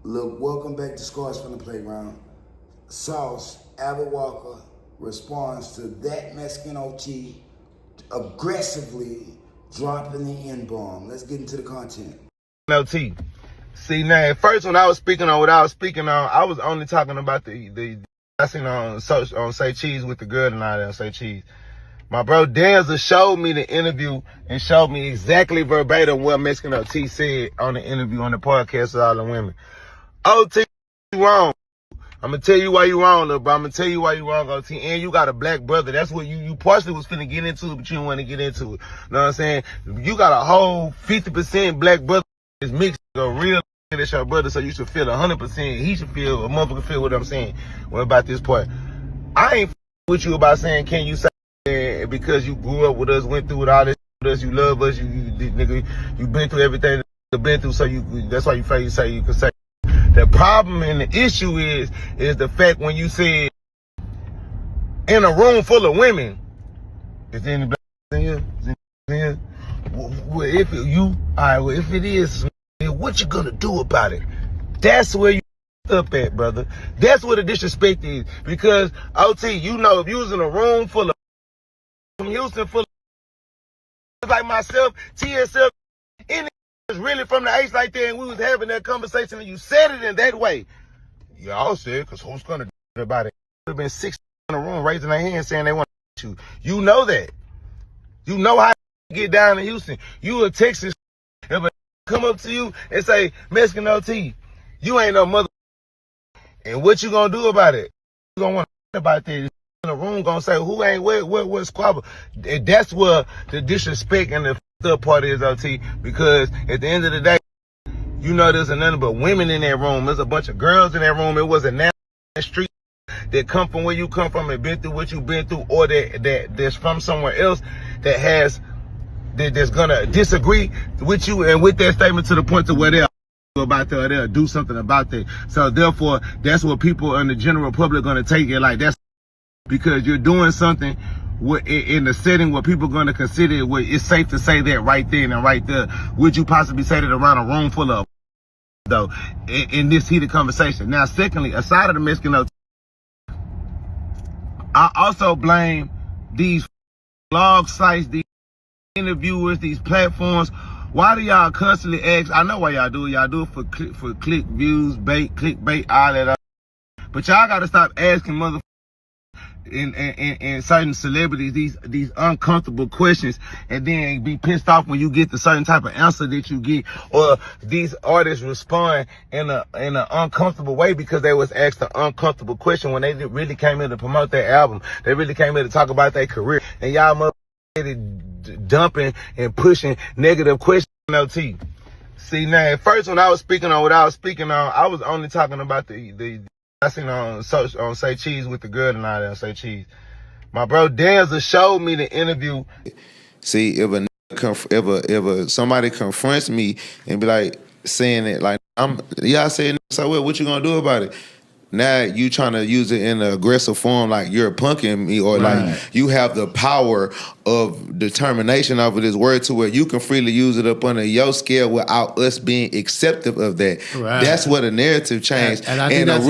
Look, welcome back to Scars from the Playground. Sauce, Albert Walker, responds to that Mexican OT aggressively dropping the N-bomb. Let's get into the content. OT. See, now, at first when I was speaking on what I was speaking on, I was only talking about the I seen on Say Cheese with the girl and all that on Say Cheese. My bro Danza showed me the interview and showed me exactly verbatim what Mexican OT said on the interview on the podcast with all the women. OT, you wrong. I'm gonna tell you why you wrong, little bro. I'm gonna tell you why you wrong, OT. And you got a black brother. That's what you partially was finna get into it, but you didn't want to get into it. You know what I'm saying? You got a whole 50% black brother that's mixed, a real that's your brother, so you should feel 100%. He should feel, a motherfucker feel what I'm saying. What about this part? I ain't with you about saying, can you say because you grew up with us, went through all this with us, you love us, nigga, you been through everything you've been through, so that's why you feel you say you can say. The problem and the issue is the fact when you said in a room full of women, is there any black in here? Is there any in here? Well, if it is, what you gonna do about it? That's where you up at, brother. That's where the disrespect is. Because OT, you know, if you was in a room full of from Houston, full of like myself, TSF, any was really from the H like that, and we was having that conversation, and you said it in that way. Y'all said, because who's gonna do about it? There have been 6 in the room raising their hands saying they want to you. You know that. You know how to get down in Houston. You a Texas. If a come up to you and say, Mexican OT, you ain't no mother. And what you gonna do about it? You gonna want to about that. In the room gonna say, who ain't what squabble? And that's where the disrespect and the up part is, OT. Because at the end of the day, you know there's nothing but women in that room. There's a bunch of girls in that room. It wasn't that street that come from where you come from and been through what you've been through, or that's from somewhere else that's gonna disagree with you and with that statement to the point to where they'll about that, or they'll do something about that. So therefore, that's what people in the general public gonna take it like. That's because you're doing something in the setting where people are gonna consider it, where it's safe to say that right then and right there. Would you possibly say that around a room full of though in this heated conversation? Now, secondly, aside of the Mexican OT, I also blame these blog sites, these interviewers, these platforms. Why do y'all constantly ask? I know why y'all do it. Y'all do it for click views, clickbait, all that. But y'all gotta stop asking motherfuckers and certain celebrities these uncomfortable questions, and then be pissed off when you get the certain type of answer that you get, or these artists respond in an uncomfortable way because they was asked an uncomfortable question when they really came here to promote their album. They really came here to talk about their career, and y'all motherfuckers dumping and pushing negative questions on OT. See, now, at first when I was speaking on what I was speaking on, I was only talking about the I seen on Say Cheese with the girl and all that on Say Cheese. My bro Danza showed me the interview. See, if somebody confronts me and be like saying it like I said, so what you gonna do about it? Now you trying to use it in an aggressive form, like you're punking me, or Right. like you have the power of determination over this word to where you can freely use it up under your scale without us being acceptive of that. Right. That's what a narrative change. And I think that's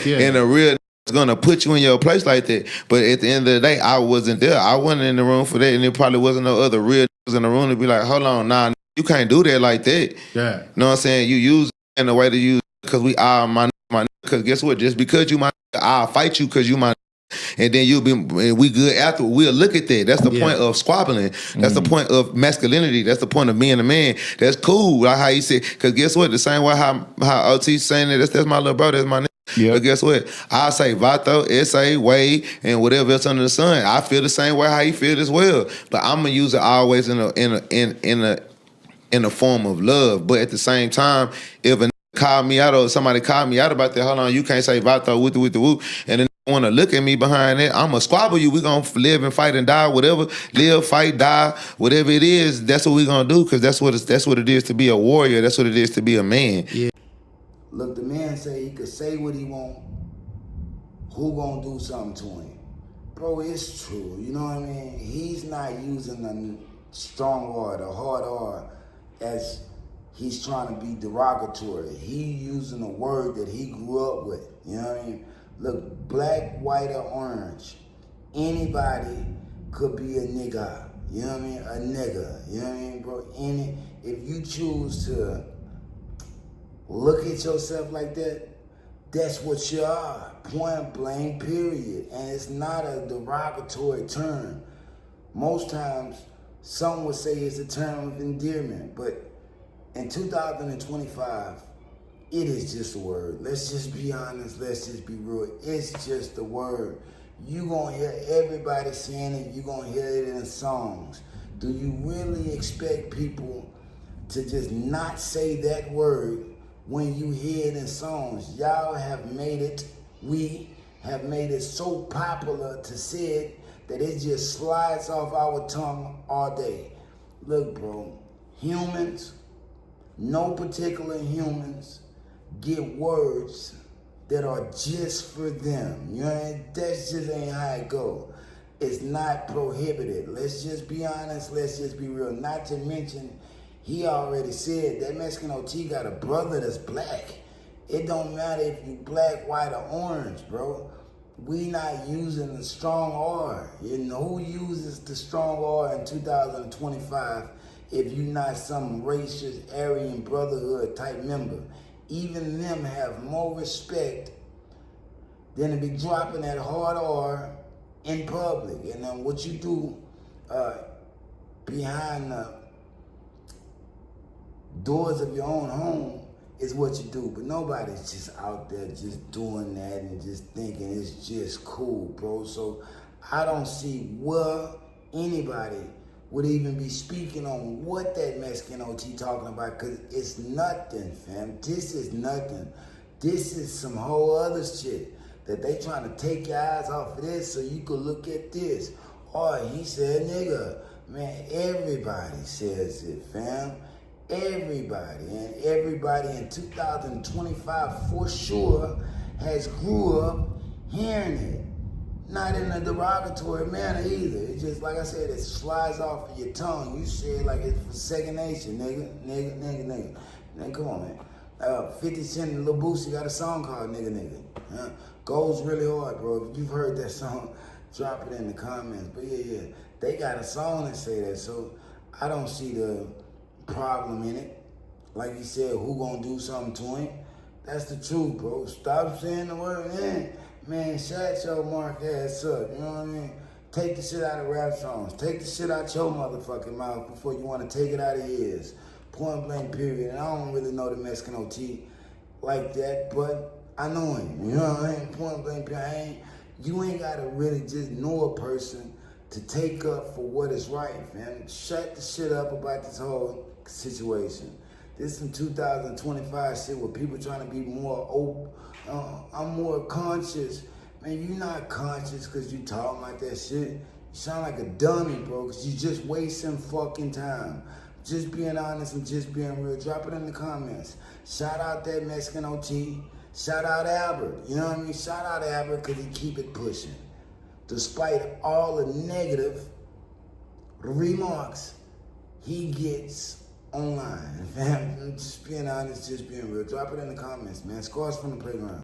and a real is gonna put you in your place like that. But at the end of the day, I wasn't there. I wasn't in the room for that, and there probably wasn't no other real in the room to be like, hold on, nah, you can't do that like that. Yeah. You know what I'm saying? You use it in the way to use it because we are my because guess what? Just because you my I'll fight you because you my and then we good after. We'll look at that. That's the point of squabbling. That's the point of masculinity. That's the point of being a man. That's cool. Like how you say, because guess what? The same way how OT's saying that, that's my little bro, that's my nigga. Yep. But guess what? I say Vato, SA, Wade, and whatever else under the sun. I feel the same way how you feel as well. But I'm gonna use it always in a form of love. But at the same time, if a call me out or somebody call me out about that, hold on, you can't say Vato with the whoop, and then want to look at me behind that, I'm gonna squabble you. We gonna live and fight and die, whatever. Live, fight, die, whatever it is. That's what we gonna do, because that's what it is to be a warrior. That's what it is to be a man. Yeah. Look, the man say he could say what he want. Who gonna do something to him? Bro, it's true. You know what I mean? He's not using a strong R, the hard R, as he's trying to be derogatory. He using a word that he grew up with. You know what I mean? Look, black, white, or orange, anybody could be a nigga. You know what I mean? A nigga. You know what I mean, bro? If you choose to look at yourself like that, that's what you are. Point blank, period. And it's not a derogatory term. Most times, some would say it's a term of endearment, but in 2025, it is just a word. Let's just be honest. Let's just be real. It's just a word. You gonna hear everybody saying it. You gonna hear it in songs. Do you really expect people to just not say that word when you hear it in songs? Y'all have made it. We have made it so popular to say it that it just slides off our tongue all day. Look, bro. Humans, no particular humans, get words that are just for them. You know, that's just ain't how it go. It's not prohibited. Let's just be honest. Let's just be real. Not to mention, he already said that Mexican OT got a brother that's black. It don't matter if you black, white, or orange, bro. We not using the strong R. You know who uses the strong R in 2025 if you not some racist Aryan Brotherhood type member? Even them have more respect than to be dropping that hard R in public. And then what you do behind the doors of your own home is what you do. But nobody's just out there just doing that and just thinking it's just cool, bro. So I don't see where anybody would even be speaking on what that Mexican OT talking about, because it's nothing, fam. This is nothing. This is some whole other shit that they trying to take your eyes off of this so you could look at this. Oh, he said nigga. Man, everybody says it, fam. Everybody. And everybody in 2025 for sure has grew up hearing it. Not in a derogatory manner either. It's just, like I said, it slides off of your tongue. You say it like it's for second nature, nigga. Man, come on, man. 50 Cent and Lil Boosie got a song called Nigga. Goes really hard, bro. If you've heard that song, drop it in the comments. But yeah, they got a song that say that, so I don't see the problem in it. Like you said, who gonna do something to him? That's the truth, bro. Stop saying the word, man. Man, shut your mark ass up, you know what I mean? Take the shit out of rap songs. Take the shit out your motherfucking mouth before you want to take it out of his. Point blank, period. And I don't really know the Mexican OT like that, but I know him, you know what I mean? Point blank, period. You ain't got to really just know a person to take up for what is right, man. Shut the shit up about this whole situation. This is some 2025 shit where people trying to be more open. I'm more conscious. Man, you not conscious because you talking like that shit. You sound like a dummy, bro, because you just wasting fucking time. Just being honest and just being real. Drop it in the comments. Shout out that Mexican OT. Shout out Albert. You know what I mean? Shout out Albert because he keep it pushing. Despite all the negative remarks he gets online. Fam, just being honest, just being real. Drop it in the comments, man. Scores from the playground.